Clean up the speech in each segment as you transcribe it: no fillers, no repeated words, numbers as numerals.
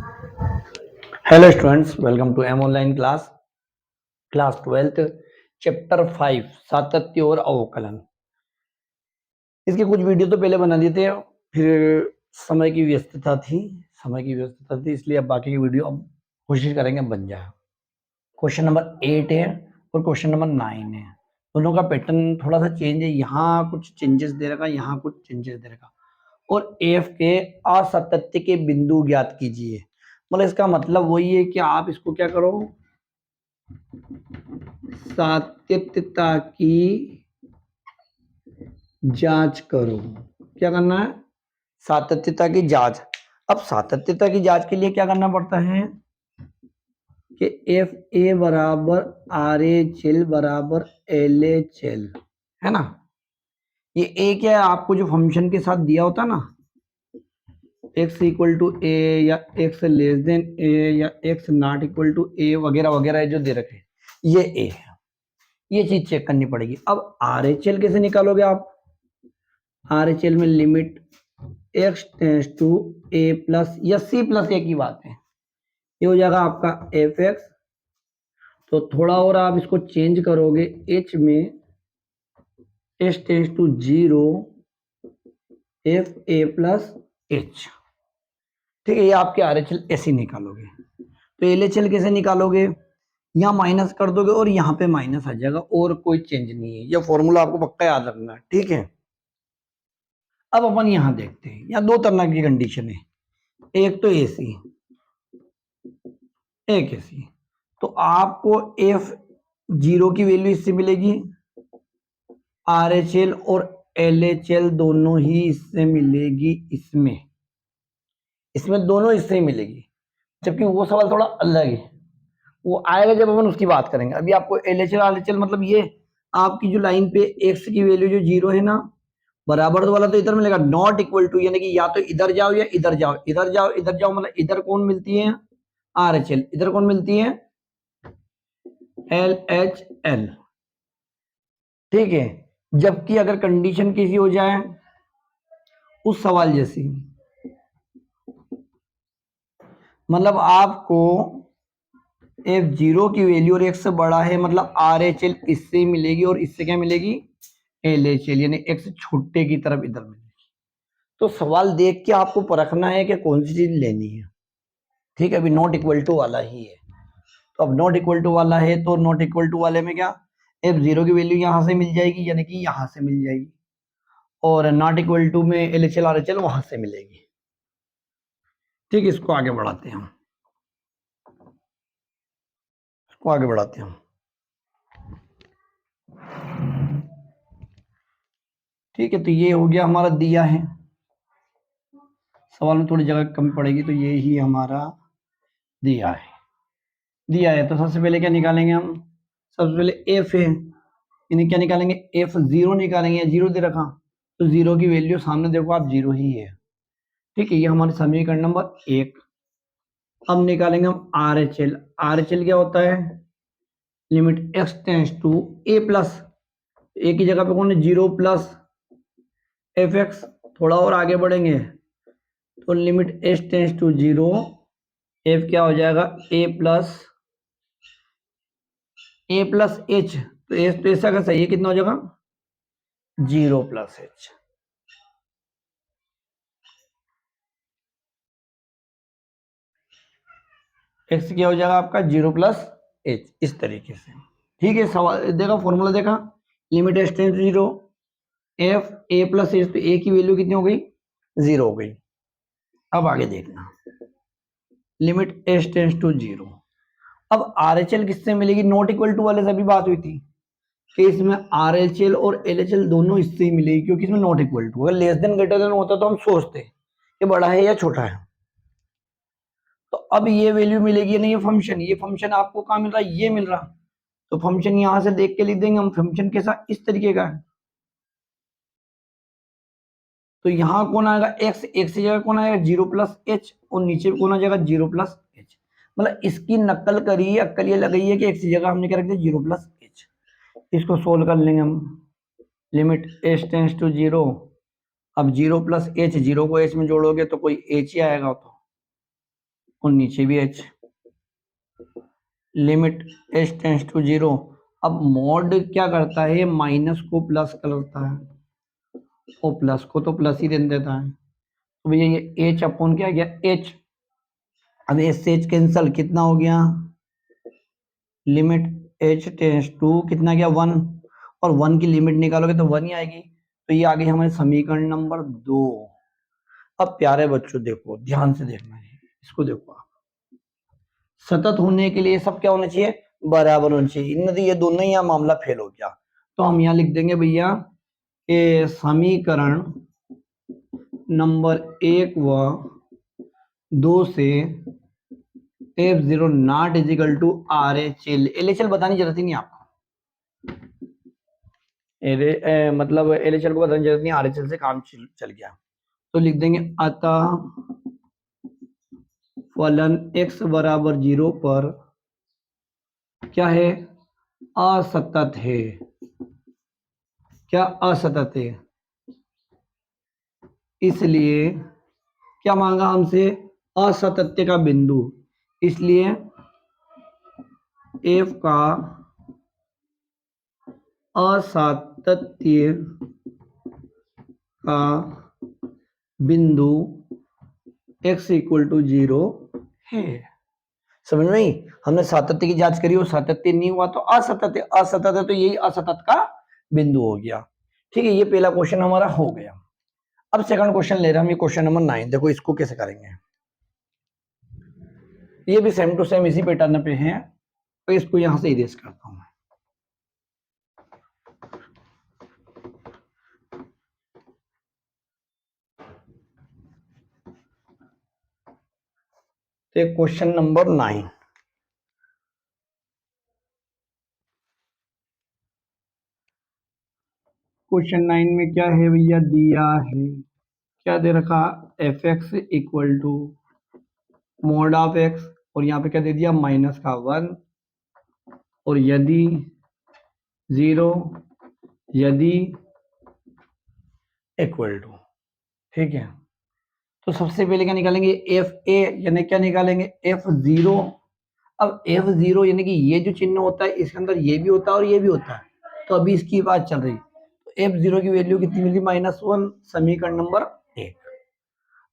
Hello students, welcome to M online class 12th chapter 5 सातत्य और अवकलन। इसके कुछ वीडियो तो पहले बना दिए थे, फिर समय की व्यस्तता थी इसलिए अब बाकी की वीडियो अब कोशिश करेंगे बन जाए। क्वेश्चन नंबर 8 है और क्वेश्चन नंबर 9 है। दोनों का पैटर्न थोड़ा सा चेंज है, यहाँ कुछ चेंजेस दे रखा, यहाँ कुछ चेंजेस दे रखा। और एफ के असातत्य के बिंदु ज्ञात कीजिए। मतलब इसका मतलब वही है कि आप इसको क्या करो, सातत्यता की जांच करो। क्या करना है? सातत्यता की जांच। अब सातत्यता की जांच के लिए क्या करना पड़ता है कि एफ ए बराबर आर एच एल बराबर एल एच एल, है ना। ये ए क्या है, आपको जो फंक्शन के साथ दिया होता ना, x इक्वल टू ए या x लेस देन ए या x नॉट इक्वल टू ए वगैरह वगैरह जो दे रखे, ये ए है। ये चीज चेक करनी पड़ेगी। अब आर एच एल कैसे निकालोगे आप? आर एच एल में limit x tends to a plus या c प्लस ए की बात है, ये हो जाएगा आपका एफ एक्स। तो थोड़ा और आप इसको चेंज करोगे, h में s tends to 0 f a plus h. ठीक है, ये आपके आर एच एल ऐसे निकालोगे। तो एल एच एल कैसे निकालोगे? यहाँ माइनस कर दोगे और यहाँ पे माइनस आ जाएगा, और कोई चेंज नहीं है। ये फॉर्मूला आपको पक्का याद रखना है, ठीक है। अब अपन यहाँ देखते हैं, यहाँ दो तरह की कंडीशन है, एक तो एसी, एक एसी। तो आपको एफ जीरो की वैल्यू इससे मिलेगी, आर एच एल और एल एच एल दोनों ही इससे मिलेगी, इसमें दोनों इससे ही मिलेगी। जबकि वो सवाल थोड़ा अलग है, वो आएगा जब अपन उसकी बात करेंगे। अभी आपको L H L R H L मतलब ये आपकी जो लाइन पे एक्स की वैल्यू जो 0 है ना, बराबर वाला तो इधर मिलेगा, नॉट इक्वल टू, यानी कि या तो इधर जाओ या इधर जाओ, इधर जाओ इधर जाओ, मतलब इधर कौन मिलती है? आर एच एल, इधर कौन मिलती है? L H L. ठीक है। जबकि अगर कंडीशन कैसी हो जाए उस सवाल जैसी, मतलब आपको एफ जीरो की वैल्यू और एक्स से बड़ा है, मतलब आर एच एल इससे मिलेगी और इससे क्या मिलेगी? एल एच एल, यानी एक्स छोटे की तरफ इधर मिलेगी। तो सवाल देख के आपको परखना है कि कौन सी चीज लेनी है। ठीक है, अभी नॉट इक्वल टू वाला ही है। तो अब नॉट इक्वल टू वाला है तो नॉट इक्वल टू वाले में क्या, एफ जीरो की वैल्यू यहां से मिल जाएगी, यानी कि यहां से मिल जाएगी, और नॉट इक्वल टू में L H L R H L वहां से मिलेगी। ठीक है, इसको आगे बढ़ाते हैं हम, इसको आगे बढ़ाते हैं हम। ठीक है, तो ये हो गया हमारा दिया है। सवाल में थोड़ी जगह कम पड़ेगी, तो ये ही हमारा दिया है। दिया है तो सबसे पहले क्या निकालेंगे हम? सबसे पहले एफ है, यानी क्या निकालेंगे? एफ जीरो निकालेंगे, जीरो दे रखा तो जीरो की वैल्यू सामने देखो आप, जीरो ही है। ठीक है, ये हमारे समीकरण नंबर 1। अब निकालेंगे हम R H L. R H L क्या होता है? Limit x tends to a plus, a की जगह पे कौन है? 0 प्लस एफ एक्स। थोड़ा और आगे बढ़ेंगे तो limit h tends to 0, f क्या हो जाएगा? A plus h. तो एच तो ऐसा कैसा, ये कितना हो जाएगा? 0 प्लस एच। एक्स क्या हो जाएगा आपका? 0 प्लस एच, इस तरीके से। ठीक है, सवाल देखा, फॉर्मूला देखा, limit h tends to 0, f a plus h, तो ए की वैल्यू कितनी हो गई? 0 हो गई। अब आगे देखना, लिमिट एच टेंस टू 0। अब आर एच एल किससे मिलेगी? नॉट इक्वल टू वाले से अभी बात हुई थी कि इसमें आर एच एल और एल एच एल दोनों इससे ही मिलेगी, क्योंकि इसमें नॉट इक्वल टू, अगर लेस देन ग्रेटर देन होता तो हम सोचते कि बड़ा है या छोटा है। तो अब ये वैल्यू मिलेगी, नहीं ये फंक्शन आपको कहाँ मिल रहा है? ये मिल रहा। तो फंक्शन यहां से देख के लिख देंगे हम, फंक्शन कैसा? इस तरीके का है। तो यहाँ कौन आएगा? एक्स, एक्स की जगह कौन आएगा? 0 प्लस एच, और नीचे कौन आ जाएगा? 0 प्लस एच। मतलब इसकी नकल करी, अक्कल ये लगाई है कि एक्स की जगह हमने क्या रख दिया? 0 प्लस एच। इसको सोल्व कर लेंगे हम, लिमिट एच टेंस टू 0। अब 0 प्लस एच, 0 को एच में जोड़ोगे तो कोई एच ही आएगा। तो और नीचे भी h। Limit h tends to 0। अब मॉड क्या करता है, माइनस को प्लस करता है और प्लस को तो प्लस ही दे देता है। तो भैया ये h अपॉन क्या गया h। अब h से h कैंसल, कितना हो गया, लिमिट h टेंड्स टू कितना गया 1, और 1 की लिमिट निकालोगे तो 1 ही आएगी। तो ये आ गई हमारे समीकरण नंबर 2। अब प्यारे बच्चों देखो, ध्यान से देखना है इसको, देखो आप, सतत होने के लिए सब क्या होना चाहिए, बराबर होना चाहिए। इनमें ये दोनों ही यहाँ मामला फेल हो गया। तो हम यहाँ लिख देंगे भैया कि समीकरण नंबर 1 व 2 से F0 not equal to RHL। LHL बताने की जरूरत ही नहीं आपको, मतलब LHL को बताने की जरूरत नहीं, RHL से काम चल गया। तो लिख देंगे अतः फलन x बराबर 0 पर क्या है, असतत है। क्या असतत है, इसलिए क्या मांगा हमसे, असतत्य का बिंदु। इसलिए f का असातत्य का बिंदु x इक्वल टू 0 है। समझ में आई? हमने सातत्य की जांच करी और सातत्य नहीं हुआ तो असतत्य, असतत है तो यही असतत का बिंदु हो गया। ठीक है, ये पहला क्वेश्चन हमारा हो गया। अब सेकंड क्वेश्चन ले रहे हैं हम, ये क्वेश्चन नंबर 9। देखो इसको कैसे करेंगे, ये भी सेम टू सेम इसी पैटर्न पे है। तो इसको यहां से इरेज करता हूं मैं। तो क्वेश्चन नंबर 9, क्वेश्चन 9 में क्या है भैया, दिया है क्या दे रखा, f x equal to mod of x, और यहाँ पे क्या दे दिया माइनस का 1, और यदि 0, यदि इक्वल टू। ठीक है, तो सबसे पहले क्या निकालेंगे, एफ ए, यानी क्या निकालेंगे F0। अब F0 यानी कि ये जो चिन्ह होता है इसके अंदर ये भी होता है और ये भी होता है, तो अभी इसकी बात चल रही। तो F0 की वैल्यू कितनी मिली, -1, समीकरण नंबर 1।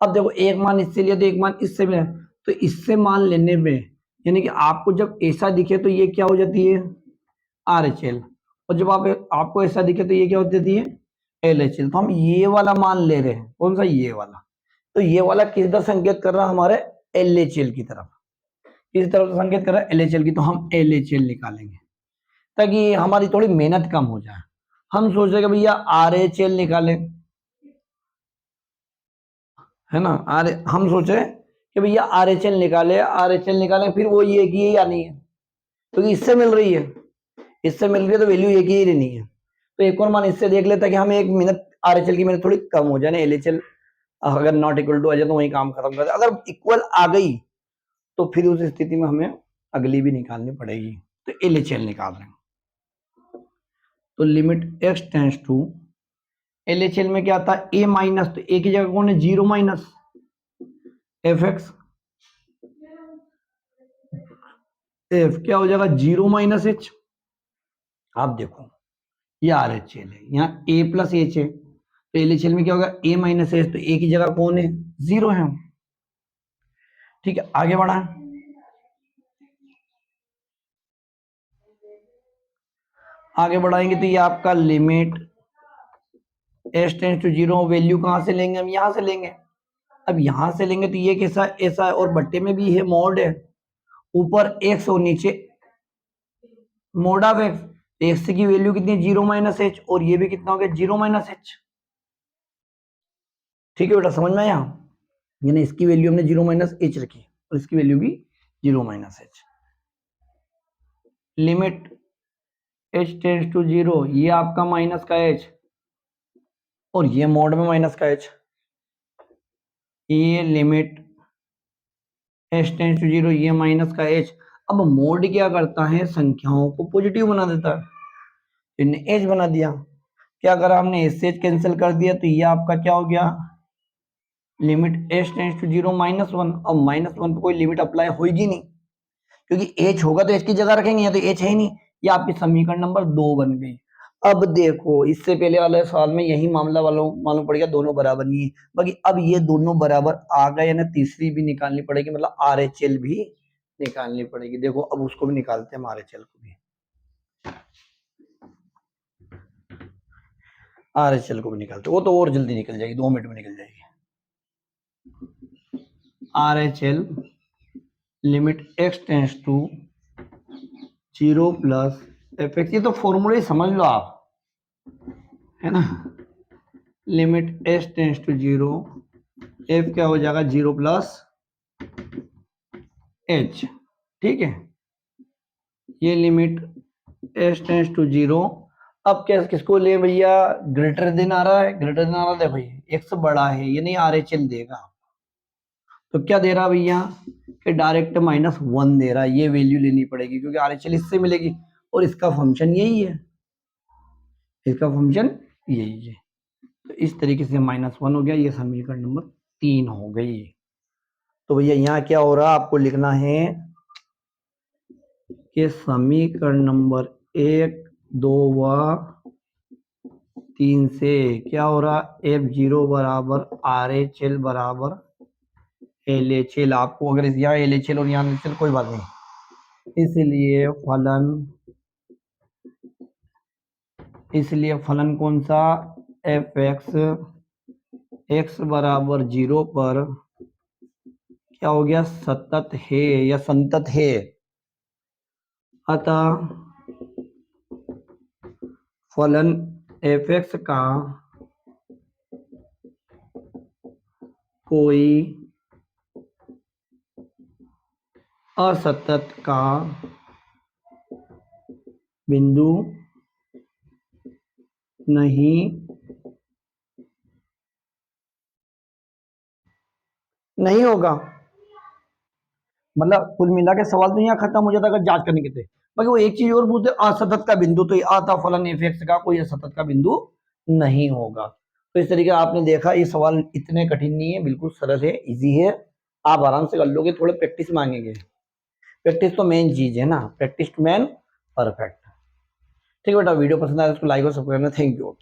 अब देखो एक मान इससे लिया तो एक मान इससे मिला, तो इससे मान लेने में यानी कि आपको जब ऐसा दिखे तो ये क्या हो जाती है RHL, और जब आपको ऐसा दिखे तो ये क्या हो जाती है LHL। तो हम ये वाला मान ले रहे हैं, कौन सा, ये वाला। तो ये वाला किस तरफ संकेत कर रहा है, हमारे LHL की तरफ। किस तरफ संकेत कर रहा है, LHL की। तो हम LHL निकालेंगे ताकि हमारी थोड़ी मेहनत कम हो जाए। हम सोच रहे कि भैया RHL निकालें, है ना, हम सोचे कि भैया RHL निकाले, RHL निकालें, फिर वो ये की ही आनी है क्योंकि इससे मिल रही है, इससे मिल रही है तो वैल्यू एक ही रहनी है। तो एक और मान इससे देख लेता कि हमें एक मिनट RHL की मेहनत थोड़ी कम हो जाए। LHL अगर नॉट इक्वल टू आ जाए तो वही काम खत्म कर दे। अगर इक्वल आ गई तो फिर उस स्थिति में हमें अगली भी निकालनी पड़ेगी। तो LHL निकाल रहे हैं, तो limit x tends to, LHL में क्या आता है a माइनस, तो a की जगह कौन है 0 माइनस fx, f क्या हो जाएगा 0 माइनस h। आप देखो ये RHL है, यहाँ a प्लस h है, तो LHL में क्या होगा a माइनस h, तो a की जगह कौन है 0 है। ठीक है, आगे बढ़ा, आगे बढ़ाएंगे तो ये आपका limit s tends to 0, value कहां से लेंगे, हम यहां से लेंगे। अब यहां से लेंगे तो ये कैसा ऐसा है, और बट्टे में भी है मॉड है, ऊपर x और नीचे मोड ऑफ x। एक्स की वैल्यू कितनी है 0 माइनस एच, और ये भी कितना हो गया 0 माइनस एच। ठीक है बेटा, समझ में आया, यानी इसकी वैल्यू हमने 0 माइनस एच रखी और इसकी वैल्यू भी 0 minus h. Limit h tends to 0, ये आपका माइनस का h, और ये मोड में माइनस का h। ये लिमिट h टेंड्स टू 0, ये माइनस का h। अब मोड क्या करता है, संख्याओं को पॉजिटिव बना देता है, इन्हें h बना दिया। क्या करा हमने, एच कैंसिल कर दिया, तो ये आपका क्या हो गया लिमिट एच टेंस टू 0 -1। अब -1 पे कोई लिमिट अप्लाई होगी नहीं, क्योंकि एच होगा तो एच की जगह रखेंगे, या तो एच है ही नहीं। ये आपकी समीकरण नंबर 2 बन गई। अब देखो, इससे पहले वाले सवाल में यही मामला वालों मालूम पड़ गया, दोनों बराबर नहीं है। बाकी अब ये दोनों बराबर आ गए ना, तीसरी भी निकालनी पड़ेगी, मतलब RHL भी निकालनी पड़ेगी। देखो अब उसको भी निकालते हैं, RHL को भी, RHL को भी निकालते, वो तो और जल्दी निकल जाएगी, 2 मिनट में निकल जाएगी। RHL limit x tends to 0 plus fx, ये तो फॉर्मूला ही समझ लो आप, है ना। Limit h tends to 0, f क्या हो जाएगा 0 प्लस h, ठीक है। ये लिमिट h टेंस टू 0, अब क्या किसको ले भैया, ग्रेटर देन आ रहा है, ग्रेटर देन आ रहा है, देखो ये x बड़ा है, ये नहीं RHL देगा, तो क्या दे रहा भैया कि डायरेक्ट -1 दे रहा है। ये वैल्यू लेनी पड़ेगी, क्योंकि RHL इससे मिलेगी और इसका फंक्शन यही है, इसका फंक्शन यही है। तो इस तरीके से -1 हो गया, ये समीकरण नंबर 3 हो गई। तो भैया यहाँ क्या हो रहा है, आपको लिखना है कि समीकरण नंबर 1, 2 व 3 से क्या हो रहा, F0 बराबर RHL बराबर LHL। आपको अगर यहाँ LHL और यहाँ LHL कोई बात नहीं, इसलिए फलन कौन सा, fx x बराबर 0 पर क्या हो गया, सतत है या संतत है। अतः फलन fx का कोई असतत का बिंदु नहीं होगा। मतलब कुल मिला के सवाल तो यहाँ खत्म हो जाता अगर जांच करने के थे। बाकी वो एक चीज और पूछते, असतत का बिंदु, तो आता फलन fx का कोई असतत का बिंदु नहीं होगा। तो इस तरीके आपने देखा, ये सवाल इतने कठिन नहीं है, बिल्कुल सरल है, इजी है, आप आराम से कर लोगे। थोड़े प्रैक्टिस मांगेंगे, प्रैक्टिस तो मेन चीज है ना, प्रैक्टिस मैन परफेक्ट। ठीक है बेटा, वीडियो पसंद आया तो उसको लाइक और सब्सक्राइब करना। Thank you.